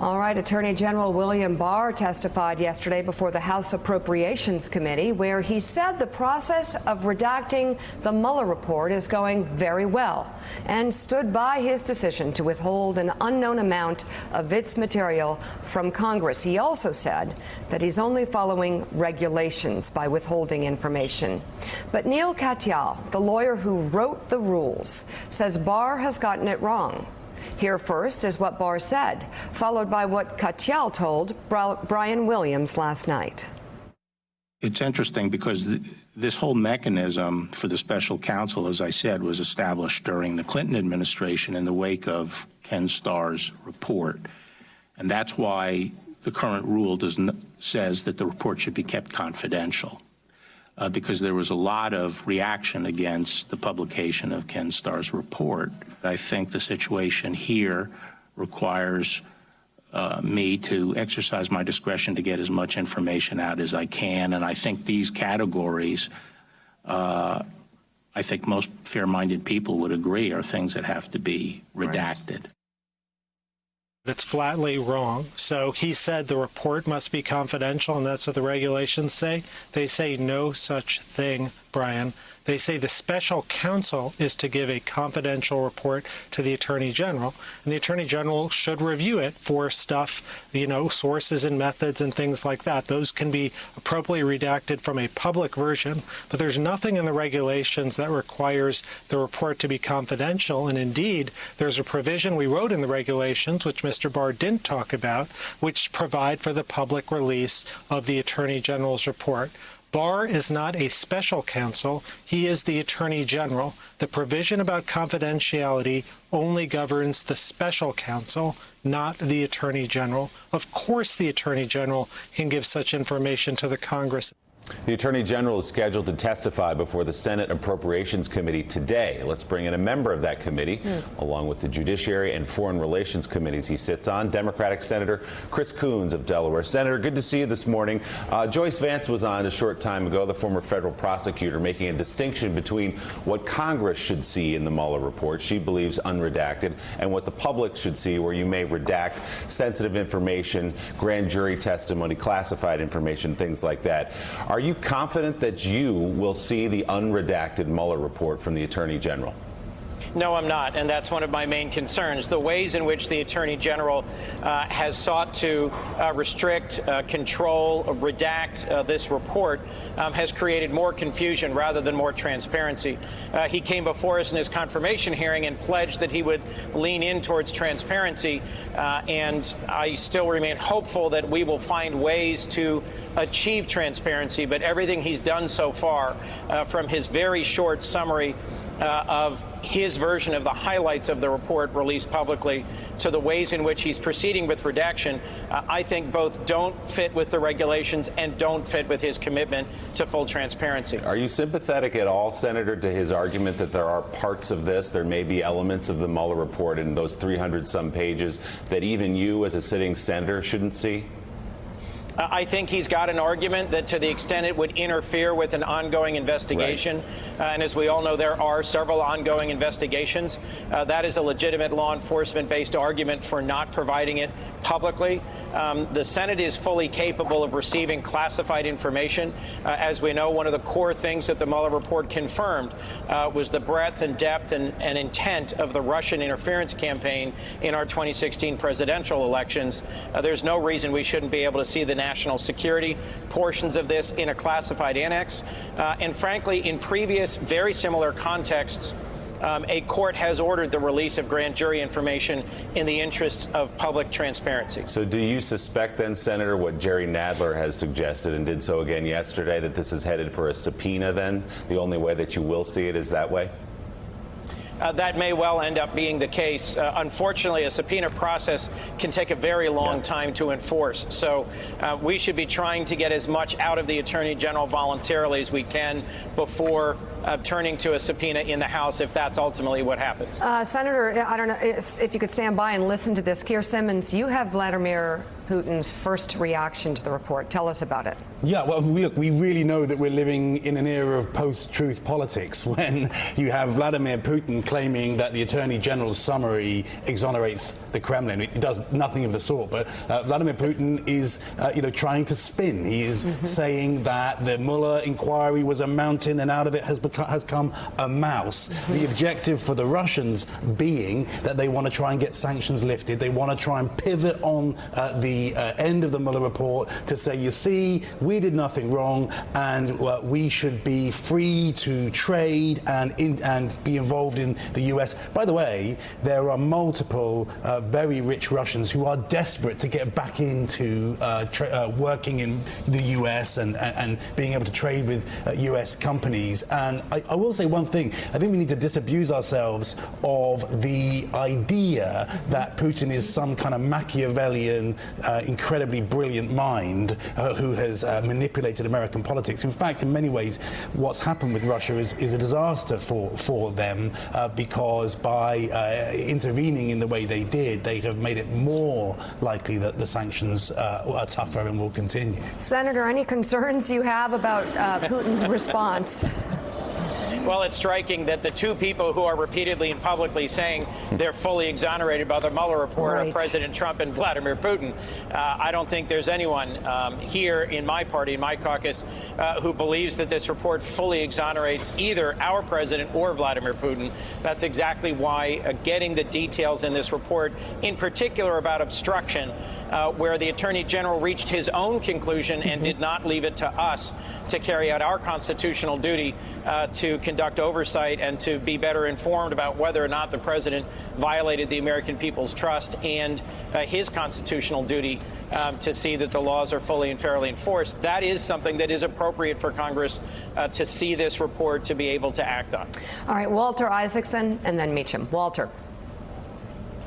All right, Attorney General William Barr testified yesterday before the House Appropriations Committee, where he said the process of redacting the Mueller report is going very well, and stood by his decision to withhold an unknown amount of its material from Congress. He also said that he's only following regulations by withholding information. But Neal, the lawyer who wrote the rules, says Barr has gotten it wrong. Here first is what Barr said, followed by what Katyal told Brian Williams last night. It's interesting because this whole mechanism for the special counsel, as I said, was established during the Clinton administration in the wake of Ken Starr's report. And that's why the current rule says that the report should be kept confidential. Because there was a lot of reaction against the publication of Ken Starr's report. I think the situation here requires me to exercise my discretion to get as much information out as I can. And I think these categories, I think most fair-minded people would agree, are things that have to be redacted. It's flatly wrong. So he said the report must be confidential, and that's what the regulations say. They say no such thing, Brian. They say the special counsel is to give a confidential report to the Attorney General, and the Attorney General should review it for stuff, sources and methods and things like that. Those can be appropriately redacted from a public version, but there's nothing in the regulations that requires the report to be confidential. And indeed, there's a provision we wrote in the regulations, which Mr. Barr didn't talk about, which provide for the public release of the Attorney General's report. Barr is not a special counsel. He is the Attorney General. The provision about confidentiality only governs the special counsel, not the Attorney General. Of course, the Attorney General can give such information to the Congress. The Attorney General is scheduled to testify before the Senate Appropriations Committee today. Let's bring in a member of that committee, along with the Judiciary and Foreign Relations Committees he sits on, Democratic Senator Chris Coons of Delaware. Senator, good to see you this morning. Joyce Vance was on a short time ago, the former federal prosecutor, making a distinction between what Congress should see in the Mueller report, she believes unredacted, and what the public should see, where you may redact sensitive information, grand jury testimony, classified information, things like that. Are you confident that you will see the unredacted Mueller report from the Attorney General? No, I'm not, and that's one of my main concerns. The ways in which the Attorney General has sought to restrict, control, redact this report has created more confusion rather than more transparency. He came before us in his confirmation hearing and pledged that he would lean in towards transparency, and I still remain hopeful that we will find ways to achieve transparency, but everything he's done so far, from his very short summary of his version of the highlights of the report released publicly to the ways in which he's proceeding with redaction, I think both don't fit with the regulations and don't fit with his commitment to full transparency. Are you sympathetic at all, Senator, to his argument that there are parts of this, there may be elements of the Mueller report in those 300-some pages that even you as a sitting senator shouldn't see? I think he's got an argument that to the extent it would interfere with an ongoing investigation, and as we all know, there are several ongoing investigations, that is a legitimate law enforcement-based argument for not providing it publicly. The Senate is fully capable of receiving classified information. As we know, one of the core things that the Mueller report confirmed was the breadth and depth and intent of the Russian interference campaign in our 2016 presidential elections. There's no reason we shouldn't be able to see the national security portions of this in a classified annex. And frankly, in previous very similar contexts, a court has ordered the release of grand jury information in the interests of public transparency. So do you suspect then, Senator, what Jerry Nadler has suggested and did so again yesterday, that this is headed for a subpoena then? The only way that you will see it is that way? That may well end up being the case. Unfortunately, a subpoena process can take a very long time to enforce. So we should be trying to get as much out of the Attorney General voluntarily as we can before turning to a subpoena in the House if that's ultimately what happens. Senator, I don't know if you could stand by and listen to this. Keir Simmons, you have Vladimir Putin's first reaction to the report. Tell us about it. Yeah, well, look, we really know that we're living in an era of post-truth politics when you have Vladimir Putin claiming that the Attorney General's summary exonerates the Kremlin. It does nothing of the sort. But Vladimir Putin is, trying to spin. He is saying that the Mueller inquiry was a mountain and out of it has come a mouse. The objective for the Russians being that they want to try and get sanctions lifted. They want to try and pivot on the end of the Mueller report to say, you see, we did nothing wrong, and we should be free to trade and be involved in the U.S. By the way, there are multiple very rich Russians who are desperate to get back into working in the U.S. and being able to trade with U.S. companies. And I will say one thing. I think we need to disabuse ourselves of the idea that Putin is some kind of Machiavellian, incredibly brilliant mind who has manipulated American politics. In fact, in many ways, what's happened with Russia is a disaster for them because by intervening in the way they did, they have made it more likely that the sanctions are tougher and will continue. Senator, any concerns you have about Putin's response? Well, it's striking that the two people who are repeatedly and publicly saying they're fully exonerated by the Mueller report are President Trump and Vladimir Putin. I don't think there's anyone here in my party, in my caucus, who believes that this report fully exonerates either our president or Vladimir Putin. That's exactly why getting the details in this report, in particular about obstruction, where the Attorney General reached his own conclusion and did not leave it to us to carry out our constitutional duty to conduct oversight and to be better informed about whether or not the president violated the American people's trust and his constitutional duty to see that the laws are fully and fairly enforced. That is something that is appropriate for Congress to see this report to be able to act on. All right, Walther, Isaacson, and then Meacham. Walther.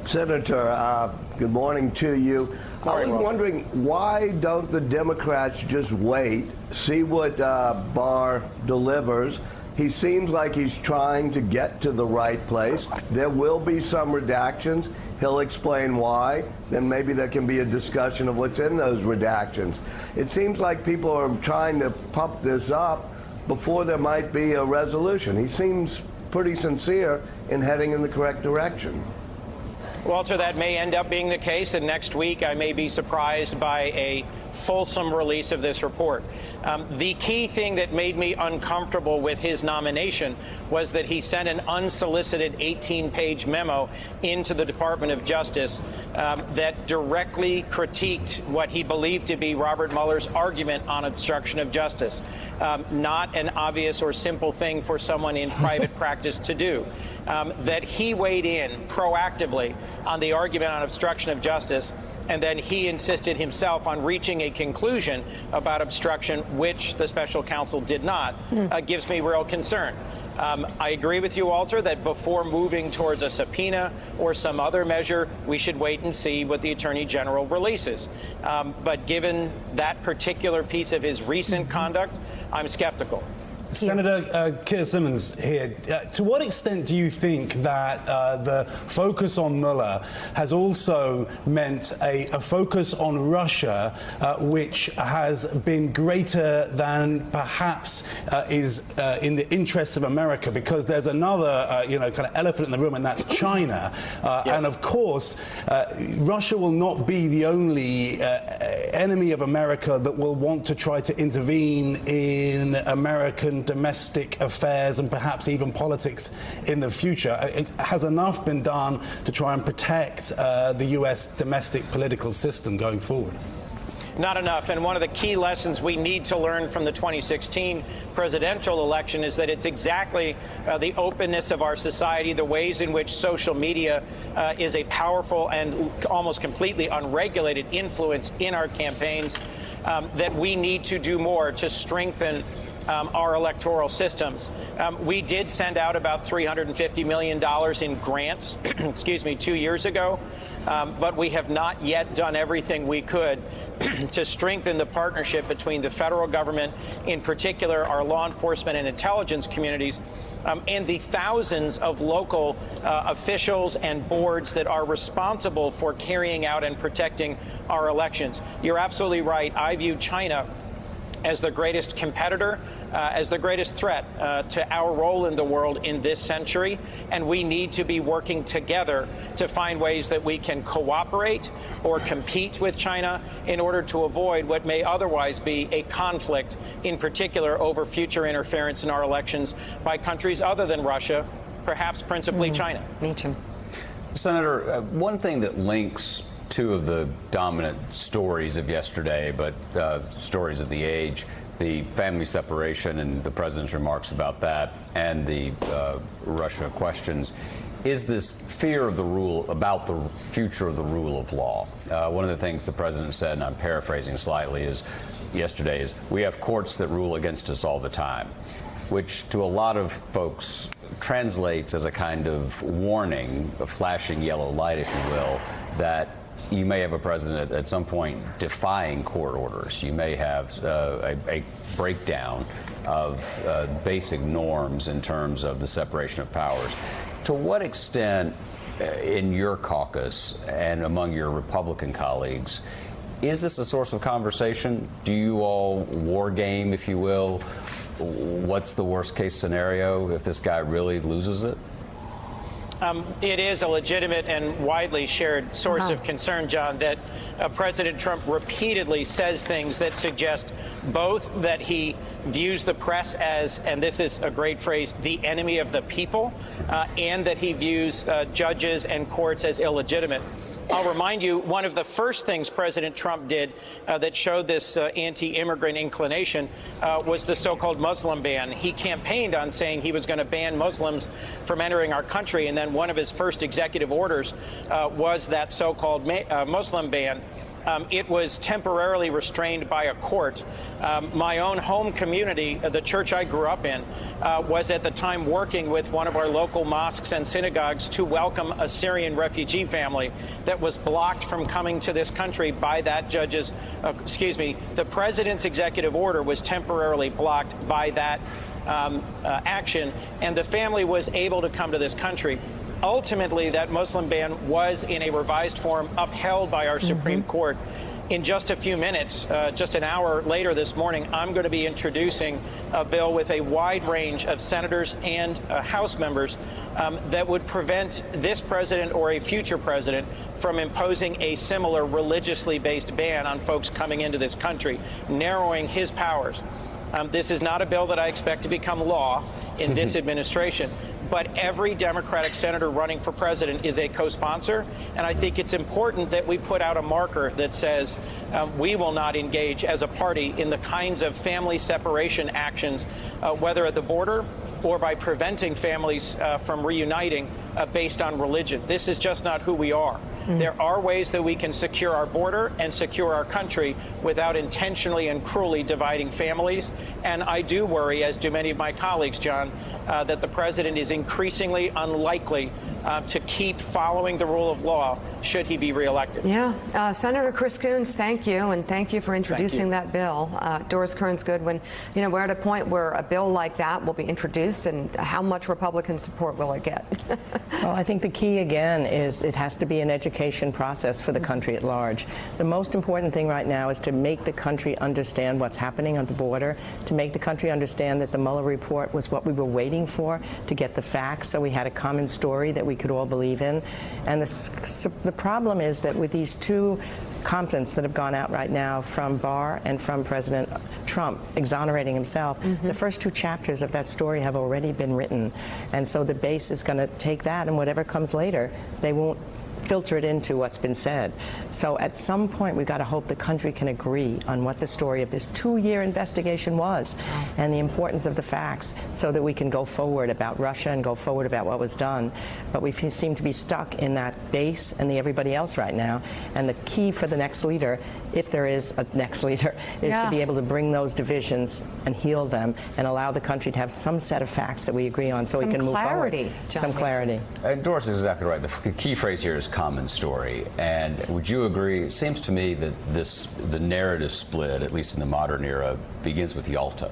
Senator, good morning to you. I was wondering, why don't the Democrats just wait, see what Barr delivers? He seems like he's trying to get to the right place. There will be some redactions. He'll explain why. Then maybe there can be a discussion of what's in those redactions. It seems like people are trying to pump this up before there might be a resolution. He seems pretty sincere in heading in the correct direction. Walter, that may end up being the case, and next week I may be surprised by a fulsome release of this report. The key thing that made me uncomfortable with his nomination was that he sent an unsolicited 18-page memo into the Department of Justice that directly critiqued what he believed to be Robert Mueller's argument on obstruction of justice. Not an obvious or simple thing for someone in private practice to do. That he weighed in proactively on the argument on obstruction of justice, and then he insisted himself on reaching a conclusion about obstruction, which the special counsel did not, gives me real concern. I agree with you, Walter, that before moving towards a subpoena or some other measure, we should wait and see what the Attorney General releases. But given that particular piece of his recent conduct, I'm skeptical. Senator Keir Simmons here. To what extent do you think that the focus on Mueller has also meant a focus on Russia, which has been greater than perhaps is in the interests of America? Because there's another, kind of elephant in the room, and that's China. Yes. And of course, Russia will not be the only enemy of America that will want to try to intervene in American domestic affairs and perhaps even politics in the future. Has enough been done to try and protect the U.S. domestic political system going forward? Not enough. And one of the key lessons we need to learn from the 2016 presidential election is that it's exactly the openness of our society, the ways in which social media is a powerful and almost completely unregulated influence in our campaigns, that we need to do more to strengthen our electoral systems. We did send out about $350 million in grants, 2 years ago. but we have not yet done everything we could to strengthen the partnership between the federal government, in particular our law enforcement and intelligence communities, and the thousands of local officials and boards that are responsible for carrying out and protecting our elections. You're absolutely right. I view China as the greatest competitor, as the greatest threat to our role in the world in this century. And we need to be working together to find ways that we can cooperate or compete with China in order to avoid what may otherwise be a conflict, in particular over future interference in our elections by countries other than Russia, perhaps principally China. Senator, one thing that links two of the dominant stories of yesterday, but stories of the age, the family separation and the president's remarks about that, and the Russia questions, is this fear of the rule, about the future of the rule of law. One of the things the president said, and I'm paraphrasing slightly, is yesterday is, we have courts that rule against us all the time, which to a lot of folks translates as a kind of warning, a flashing yellow light, if you will, that you may have a president at some point defying court orders. You may have a breakdown of basic norms in terms of the separation of powers. To what extent, in your caucus and among your Republican colleagues, is this a source of conversation? Do you all war game, if you will? What's the worst case scenario if this guy really loses it? It is a legitimate and widely shared source of concern, John, that President Trump repeatedly says things that suggest both that he views the press as, and this is a great phrase, the enemy of the people, and that he views judges and courts as illegitimate. I'll remind you, one of the first things President Trump did that showed this anti-immigrant inclination was the so-called Muslim ban. He campaigned on saying he was going to ban Muslims from entering our country, and then one of his first executive orders was that so-called Muslim ban. It was temporarily restrained by a court. My own home community, the church I grew up in, was at the time working with one of our local mosques and synagogues to welcome a Syrian refugee family that was blocked from coming to this country by that judge's, the president's executive order was temporarily blocked by that action, and the family was able to come to this country. Ultimately, that Muslim ban was, in a revised form, upheld by our Supreme Court. In just a few minutes, just an hour later this morning, I'm going to be introducing a bill with a wide range of senators and House members that would prevent this president or a future president from imposing a similar religiously based ban on folks coming into this country, narrowing his powers. This is not a bill that I expect to become law in this administration. But every Democratic senator running for president is a co-sponsor, and I think it's important that we put out a marker that says we will not engage as a party in the kinds of family separation actions, whether at the border or by preventing families from reuniting based on religion. This is just not who we are. There are ways that we can secure our border and secure our country without intentionally and cruelly dividing families. And I do worry, as do many of my colleagues, John, that the president is increasingly unlikely to keep following the rule of law should he be reelected. Yeah. Senator Chris Coons, thank you, and thank you for introducing that bill. Doris Kearns Goodwin, you know, we're at a point where a bill like that will be introduced, and how much Republican support will it get? Well, I think the key, again, is it has to be an education process for the country at large. The most important thing right now is to make the country understand what's happening on the border, to make the country understand that the Mueller report was what we were waiting for, to get the facts so we had a common story that we could all believe in. And the problem is that with these two comments that have gone out right now from Barr and from President Trump exonerating himself, the first two chapters of that story have already been written. And so the base is going to take that, and whatever comes later, they won't filter it into what's been said. So at some point, we've got to hope the country can agree on what the story of this 2-year investigation was and the importance of the facts so that we can go forward about Russia and go forward about what was done. But we seem to be stuck in that base and the everybody else right now. And the key for the next leader, if there is a next leader, is to be able to bring those divisions and heal them and allow the country to have some set of facts that we agree on so we can move forward. John. Some clarity. Doris is exactly right. The key phrase here is common story. And would you agree? It seems to me that the narrative split, at least in the modern era, begins with Yalta,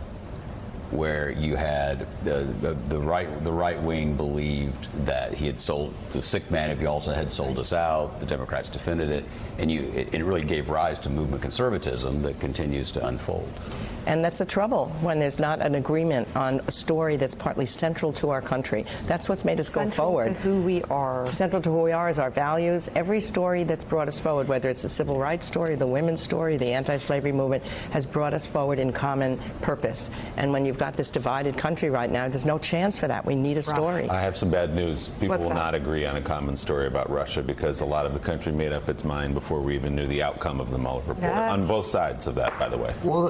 where you had the right wing believed that he had sold, the sick man of Yalta had sold us out. The Democrats defended it, and it really gave rise to movement conservatism that continues to unfold. And that's a trouble when there's not an agreement on a story that's partly central to our country. That's what's made us go forward. Central to who we are. Central to who we are is our values. Every story that's brought us forward, whether it's the civil rights story, the women's story, the anti-slavery movement, has brought us forward in common purpose. And when you've got this divided country right now, there's no chance for that. We need a story. I have some bad news. People What's will that? not agree on a common story about Russia because a lot of the country made up its mind before we even knew the outcome of the Mueller report. On both sides of that, by the way. Well,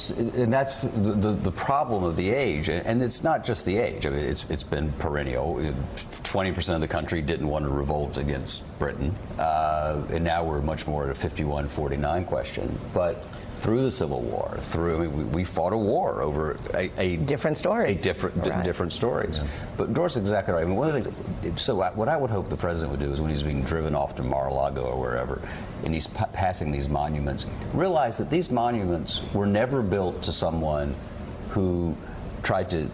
and that's the problem of the age, and it's not just the age. I mean, it's been perennial. 20% of the country didn't want to revolt against Britain, and now we're much more at a 51-49 question. But through the Civil War, we fought a war over different stories, different stories. Yeah. But Doris is exactly right. I mean, one of the things. So what I would hope the president would do is when he's being driven off to Mar-a-Lago or wherever, and he's passing these monuments, realize that these monuments were never built to someone who tried to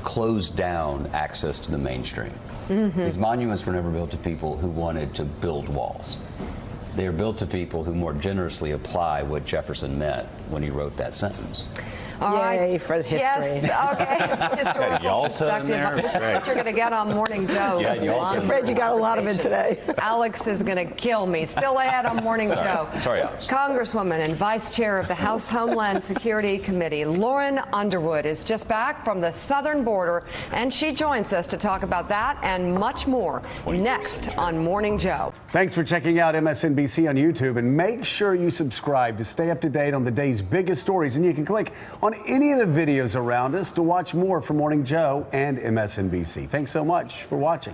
close down access to the mainstream. Mm-hmm. These monuments were never built to people who wanted to build walls. They are built to people who more generously apply what Jefferson meant when he wrote that sentence. All Yay right. for history. Yes, okay. Historical Yalta in there. perspective. This is what you're going to get on Morning Joe. Yeah, Yalta. I'm afraid you got a lot of it today. Alex is going to kill me. Still ahead on Morning Joe. Sorry, Alex. Congresswoman and Vice Chair of the House Homeland Security Committee, Lauren Underwood, is just back from the southern border, and she joins us to talk about that and much more next on Morning Joe. Thanks for checking out MSNBC on YouTube, and make sure you subscribe to stay up to date on the day's biggest stories. And you can click on any of the videos around us to watch more from Morning Joe and MSNBC. Thanks so much for watching.